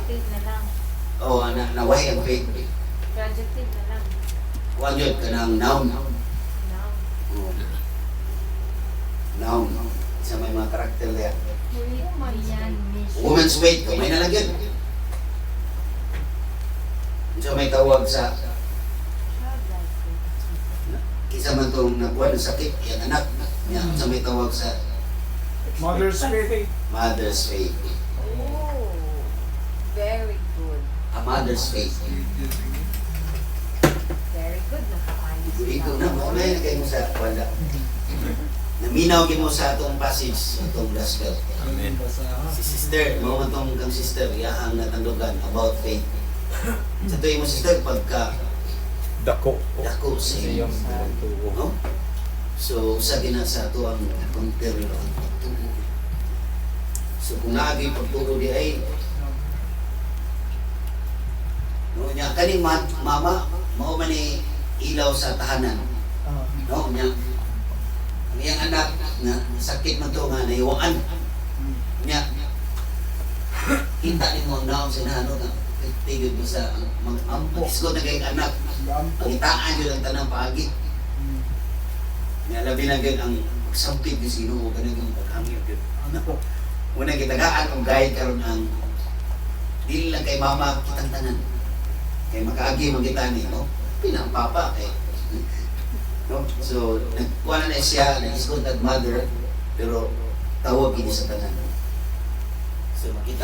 Adjective na lang. O nawahi ang faith. Adjective na lang. Huwag yun ka ng noun. Noun. Noun. Sa may mga karakter niya. Yan. Woman's faith, kamay na lang yun. So may tawag sa kisa man itong nakuha ng sakit, yung anak. Yan, so may tawag sa Mother's faith. mother's faith. Oh, very good. A mother's faith. Very good. Nakakaayos Ikaw ka. na, mamaya na kayo mo sa wala. Naminaw mo sa atong passage, atong gospel. Amen. Si sister, mga itong kang sister, yaang natanglogan about faith. Sa tuwing mo sister, pagka Dako. dako sa iyo. No? So, sa gina sa ito ang compare ang pagtuo. So, kung naagi pagtuo di ay, no, niya, kaning mama, mao man ni ilaw sa tahanan. No, niya, ang iyang anak na sakit man to nga naiwaan. Niya, kita ni mo ang naong sinano nga, tigil mo sa mag-isgot na kayong anak. Ang itaan yun ang tanang paagi. Niya, labi na gan ang sampit ni sino o ganun yung paghangin yun. Una kitagaan ang guide karon ang dili lang kay mama kitang tanan. Kay makaagi magitani, no? Pinang papa kay no? So, nagkuha na siya, nag-isgot at mother, pero tawag ini sa tanan. So, makita